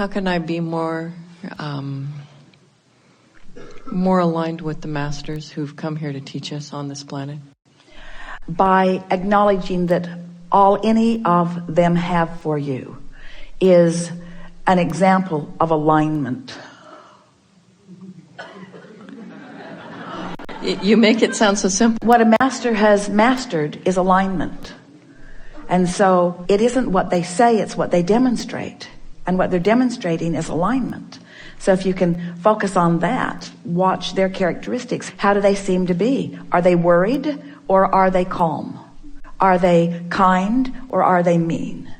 How can I be more aligned with the masters who've come here to teach us on this planet? By acknowledging that all any of them have for you is an example of alignment. You make it sound so simple. What a master has mastered is alignment. And so it isn't what they say, it's what they demonstrate. And what they're demonstrating is alignment. So if you can focus on that, watch their characteristics. How do they seem to be? Are they worried or are they calm? Are they kind or are they mean?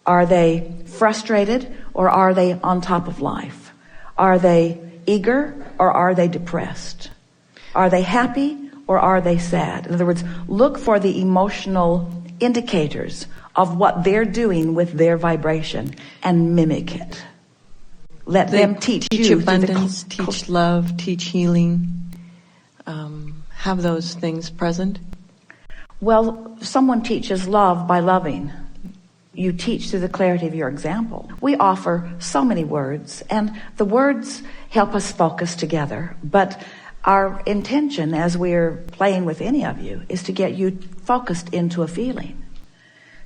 Are they frustrated or are they on top of life? Are they eager or are they depressed? Are they happy or are they sad? In other words, look for the emotional indicators of what they're doing with their vibration and mimic it. Let them teach you abundance, teach love, teach healing, have those things present. Well, someone teaches love by loving. You teach through the clarity of your example. We offer so many words, and the words help us focus together. But our intention as we're playing with any of you is to get you focused into a feeling.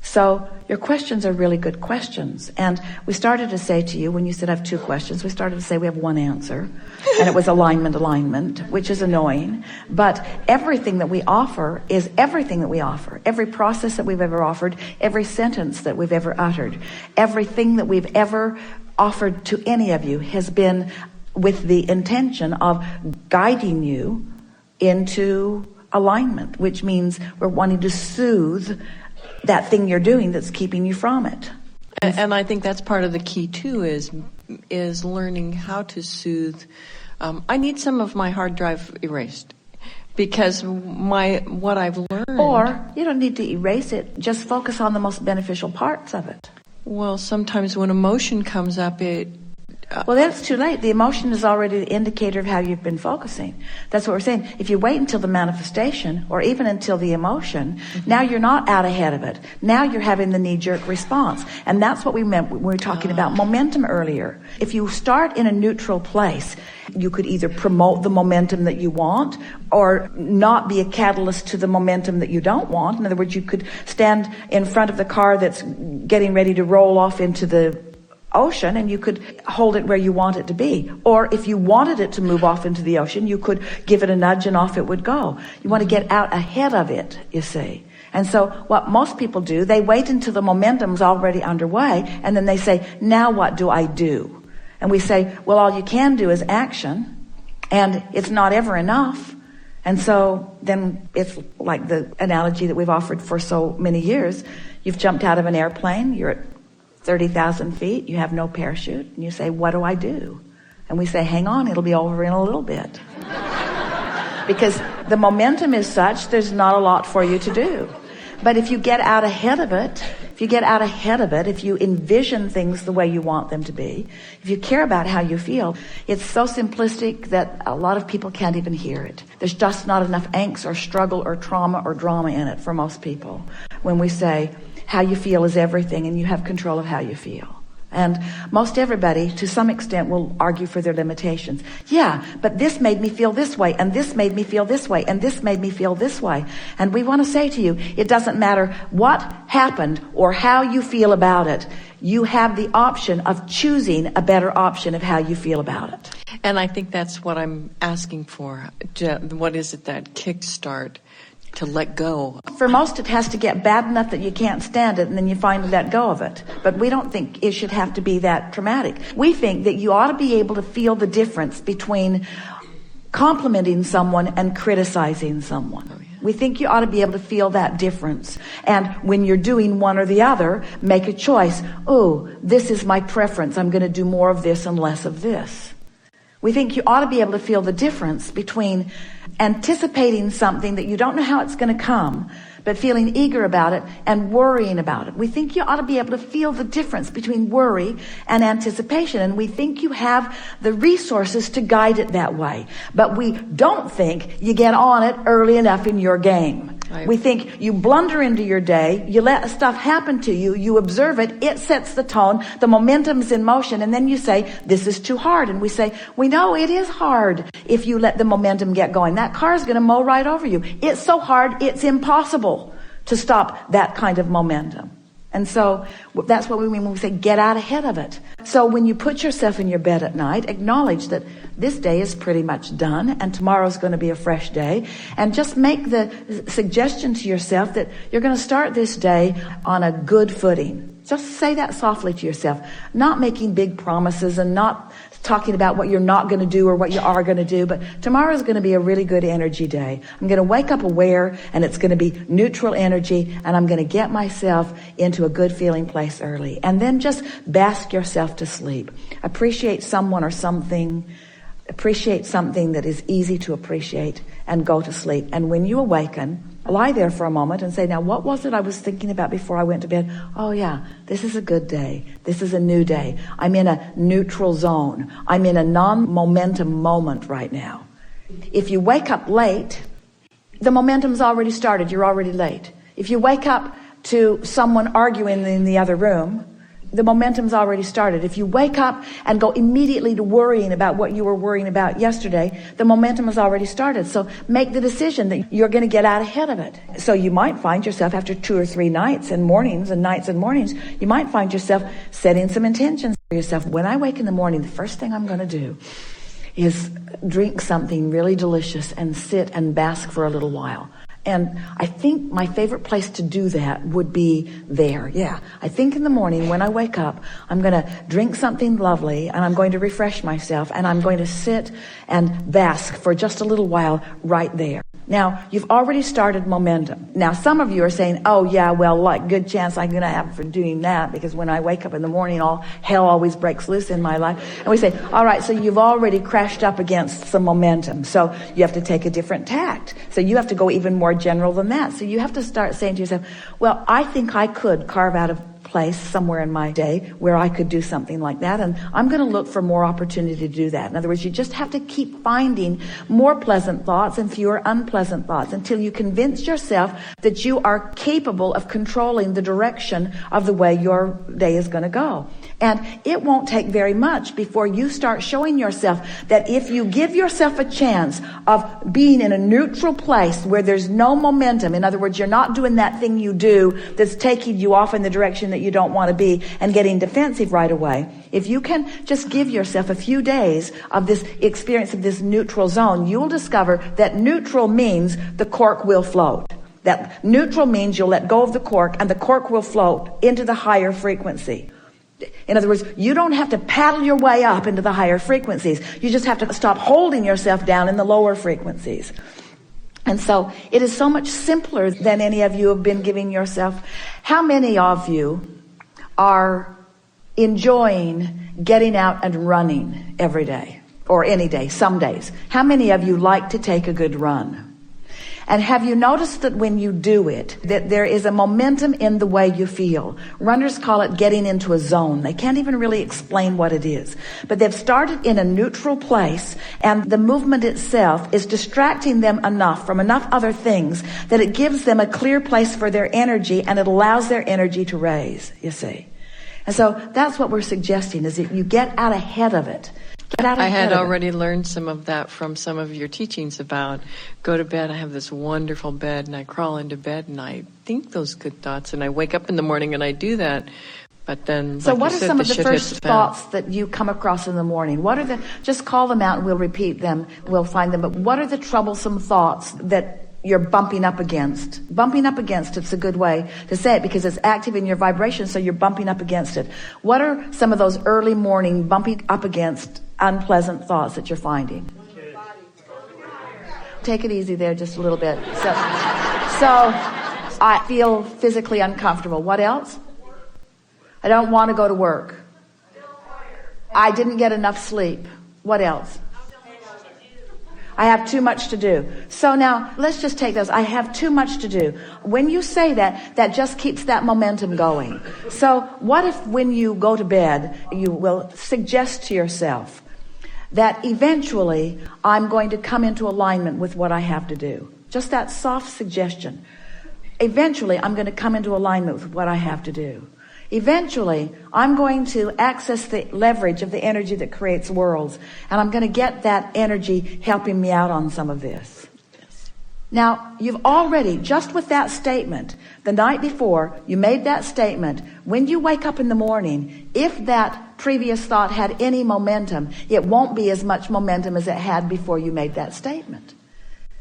So your questions are really good questions. And we started to say to you, when you said I have two questions, we started to say we have one answer. And it was alignment, which is annoying. But everything that we offer is everything that we offer. Every process that we've ever offered, every sentence that we've ever uttered, everything that we've ever offered to any of you has been with the intention of guiding you into alignment, which means we're wanting to soothe that thing you're doing that's keeping you from it. And I think that's part of the key too, is learning how to soothe. I need some of my hard drive erased because what I've learned. Or you don't need to erase it, just focus on the most beneficial parts of it. Well, sometimes when emotion comes up, well, that's too late. The emotion is already the indicator of how you've been focusing. That's what we're saying. If you wait until the manifestation or even until the emotion, now you're not out ahead of it. Now you're having the knee-jerk response. And that's what we meant when we were talking about momentum earlier. If you start in a neutral place, you could either promote the momentum that you want or not be a catalyst to the momentum that you don't want. In other words, you could stand in front of the car that's getting ready to roll off into the ocean and you could hold it where you want it to be. Or if you wanted it to move off into the ocean, you could give it a nudge and off it would go. You want to get out ahead of it, you see. And so what most people do, they wait until the momentum's already underway and then they say, now what do I do? And we say, well, all you can do is action and it's not ever enough. And so then it's like the analogy that we've offered for so many years. You've jumped out of an airplane, you're at 30,000 feet, you have no parachute, and you say, what do I do? And we say, hang on, it'll be over in a little bit. Because the momentum is such, there's not a lot for you to do. But if you get out ahead of it, if you envision things the way you want them to be, if you care about how you feel, it's so simplistic that a lot of people can't even hear it. There's just not enough angst or struggle or trauma or drama in it for most people when we say, how you feel is everything and you have control of how you feel. And most everybody, to some extent, will argue for their limitations. Yeah, but this made me feel this way, and this made me feel this way, and this made me feel this way. And we want to say to you, it doesn't matter what happened or how you feel about it. You have the option of choosing a better option of how you feel about it. And I think that's what I'm asking for. What is it, that kickstart? To let go. For most, it has to get bad enough that you can't stand it, and then you finally let go of it. But we don't think it should have to be that traumatic. We think that you ought to be able to feel the difference between complimenting someone and criticizing someone. We think you ought to be able to feel that difference. And when you're doing one or the other, make a choice. Oh, this is my preference. I'm going to do more of this and less of this. We think you ought to be able to feel the difference between anticipating something that you don't know how it's going to come, but feeling eager about it and worrying about it. We think you ought to be able to feel the difference between worry and anticipation, and we think you have the resources to guide it that way. But we don't think you get on it early enough in your game. We think you blunder into your day, you let stuff happen to you, you observe it, it sets the tone, the momentum's in motion, and then you say, this is too hard. And we say, we know it is hard if you let the momentum get going. That car's going to mow right over you. It's so hard, it's impossible to stop that kind of momentum. And so that's what we mean when we say get out ahead of it. So when you put yourself in your bed at night, acknowledge that this day is pretty much done and tomorrow's going to be a fresh day. And just make the suggestion to yourself that you're going to start this day on a good footing. Just say that softly to yourself, not making big promises and not talking about what you're not going to do or what you are going to do, but tomorrow is going to be a really good energy day. I'm going to wake up aware, and it's going to be neutral energy, and I'm going to get myself into a good feeling place early. And then just bask yourself to sleep. Appreciate someone or something. Appreciate something that is easy to appreciate, and go to sleep. And when you awaken, lie there for a moment and say, now what was it I was thinking about before I went to bed? Oh yeah, this is a good day. This is a new day. I'm in a neutral zone. I'm in a non-momentum moment right now. If you wake up late, the momentum's already started. You're already late. If you wake up to someone arguing in the other room, the momentum's already started. If you wake up and go immediately to worrying about what you were worrying about yesterday, the momentum has already started. So make the decision that you're going to get out ahead of it. So you might find yourself after 2 or 3 nights and mornings, you might find yourself setting some intentions for yourself. When I wake in the morning, the first thing I'm going to do is drink something really delicious and sit and bask for a little while. And I think my favorite place to do that would be there. Yeah. I think in the morning when I wake up, I'm going to drink something lovely and I'm going to refresh myself and I'm going to sit and bask for just a little while right there. Now, you've already started momentum. Now, some of you are saying, oh yeah, well, like good chance I'm going to have for doing that because when I wake up in the morning, all hell always breaks loose in my life. And we say, all right, so you've already crashed up against some momentum. So you have to take a different tact. So you have to go even more general than that. So you have to start saying to yourself, well, I think I could carve out a place somewhere in my day where I could do something like that, and I'm going to look for more opportunity to do that. In other words, you just have to keep finding more pleasant thoughts and fewer unpleasant thoughts until you convince yourself that you are capable of controlling the direction of the way your day is going to go. And it won't take very much before you start showing yourself that if you give yourself a chance of being in a neutral place where there's no momentum, in other words, you're not doing that thing you do that's taking you off in the direction that you don't want to be and getting defensive right away. If you can just give yourself a few days of this experience of this neutral zone, you'll discover that neutral means the cork will float. That neutral means you'll let go of the cork and the cork will float into the higher frequency. In other words, you don't have to paddle your way up into the higher frequencies. You just have to stop holding yourself down in the lower frequencies. And so it is so much simpler than any of you have been giving yourself. How many of you are enjoying getting out and running every day or any day, some days? How many of you like to take a good run? And have you noticed that when you do it, that there is a momentum in the way you feel? Runners call it getting into a zone. They can't even really explain what it is. But they've started in a neutral place, and the movement itself is distracting them enough from enough other things that it gives them a clear place for their energy, and it allows their energy to raise, you see. And so that's what we're suggesting, is that you get out ahead of it. I had already learned some of that from some of your teachings about go to bed. I have this wonderful bed and I crawl into bed and I think those good thoughts and I wake up in the morning and I do that. But then, so what are some of the first thoughts that you come across in the morning? What are just call them out and we'll repeat them. We'll find them. But what are the troublesome thoughts that you're bumping up against? Bumping up against, it's a good way to say it because it's active in your vibration, so you're bumping up against it. What are some of those early morning bumping up against unpleasant thoughts that you're finding? Take it easy there just a little bit. So I feel physically uncomfortable. What else? I don't want to go to work. I didn't get enough sleep. What else? I have too much to do. So now let's just take those. I have too much to do. When you say that, that just keeps that momentum going. So what if when you go to bed, you will suggest to yourself that eventually I'm going to come into alignment with what I have to do? Just that soft suggestion. Eventually, I'm going to come into alignment with what I have to do. Eventually, I'm going to access the leverage of the energy that creates worlds, and I'm going to get that energy helping me out on some of this. Yes. Now, you've already, just with that statement, the night before, you made that statement. When you wake up in the morning, if that previous thought had any momentum, it won't be as much momentum as it had before you made that statement.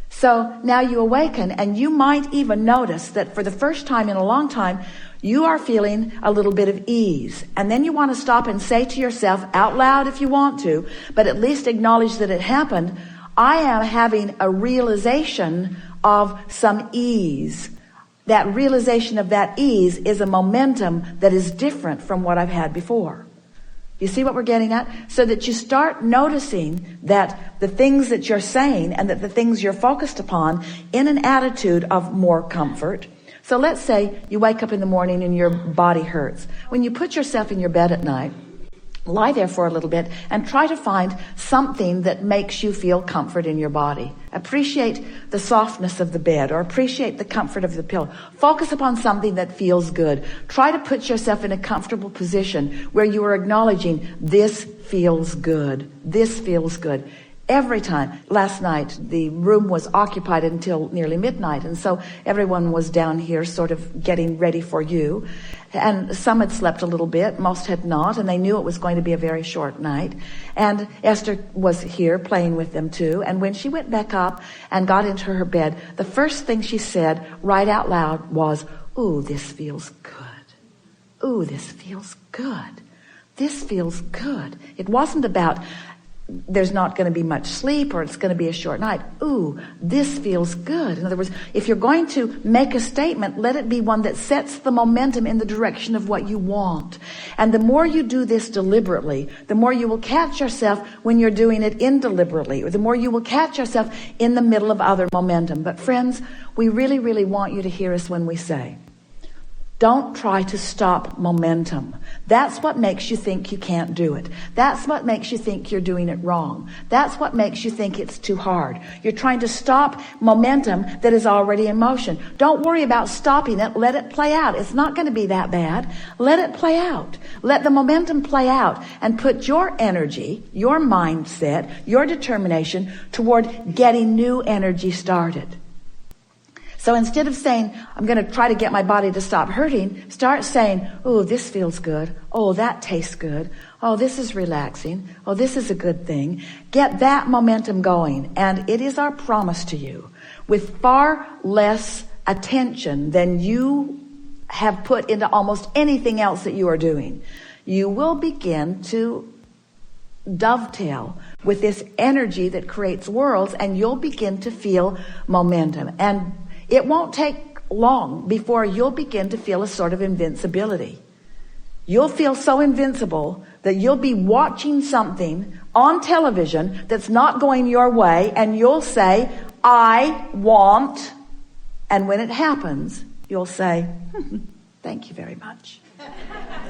So now you awaken, and you might even notice that for the first time in a long time, you are feeling a little bit of ease. And then you want to stop and say to yourself out loud if you want to, but at least acknowledge that it happened. I am having a realization of some ease. That realization of that ease is a momentum that is different from what I've had before. You see what we're getting at? So that you start noticing that the things that you're saying and that the things you're focused upon in an attitude of more comfort. So let's say you wake up in the morning and your body hurts. When you put yourself in your bed at night, lie there for a little bit and try to find something that makes you feel comfort in your body. Appreciate the softness of the bed or appreciate the comfort of the pillow. Focus upon something that feels good. Try to put yourself in a comfortable position where you are acknowledging this feels good. This feels good. Every time. Last night, the room was occupied until nearly midnight, and so everyone was down here sort of getting ready for you. And some had slept a little bit, most had not, and they knew it was going to be a very short night. And Esther was here playing with them too, and when she went back up and got into her bed, the first thing she said right out loud was, "Ooh, this feels good. Ooh, this feels good. This feels good." It wasn't about there's not going to be much sleep or it's going to be a short night. Ooh, this feels good. In other words, if you're going to make a statement, let it be one that sets the momentum in the direction of what you want. And the more you do this deliberately, the more you will catch yourself when you're doing it indeliberately, or the more you will catch yourself in the middle of other momentum. But friends, we really, really want you to hear us when we say, don't try to stop momentum. That's what makes you think you can't do it. That's what makes you think you're doing it wrong. That's what makes you think it's too hard. You're trying to stop momentum that is already in motion. Don't worry about stopping it. Let it play out. It's not going to be that bad. Let it play out. Let the momentum play out and put your energy, your mindset, your determination toward getting new energy started. So instead of saying, I'm going to try to get my body to stop hurting, start saying, oh, this feels good. Oh, that tastes good. Oh, this is relaxing. Oh, this is a good thing. Get that momentum going. And it is our promise to you, with far less attention than you have put into almost anything else that you are doing, you will begin to dovetail with this energy that creates worlds, and you'll begin to feel momentum. And it won't take long before you'll begin to feel a sort of invincibility. You'll feel so invincible that you'll be watching something on television that's not going your way, and you'll say, I want, and when it happens, you'll say, thank you very much.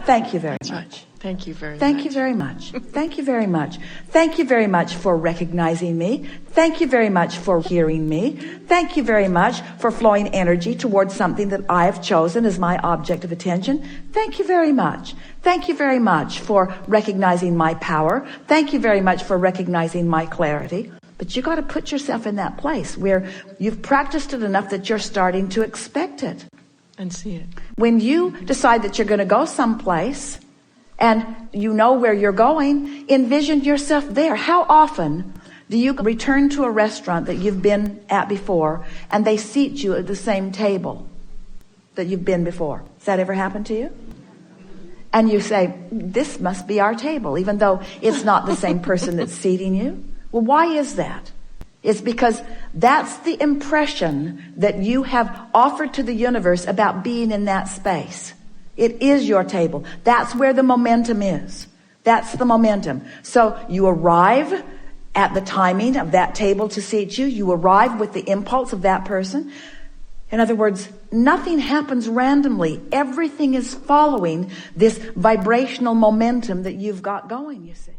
Thank you very much. Thank you very much. Thank you very much. Thank you very much. Thank you very much for recognizing me. Thank you very much for hearing me. Thank you very much for flowing energy towards something that I have chosen as my object of attention. Thank you very much. Thank you very much for recognizing my power. Thank you very much for recognizing my clarity. But you got to put yourself in that place where you've practiced it enough that you're starting to expect it. And see it. When you decide that you're going to go someplace, and you know where you're going, envision yourself there. How often do you return to a restaurant that you've been at before and they seat you at the same table that you've been before? Has that ever happened to you? And you say, this must be our table, even though it's not the same person that's seating you. Well, why is that? It's because that's the impression that you have offered to the universe about being in that space. It is your table. That's where the momentum is. That's the momentum. So you arrive at the timing of that table to seat you. You arrive with the impulse of that person. In other words, nothing happens randomly. Everything is following this vibrational momentum that you've got going, you see.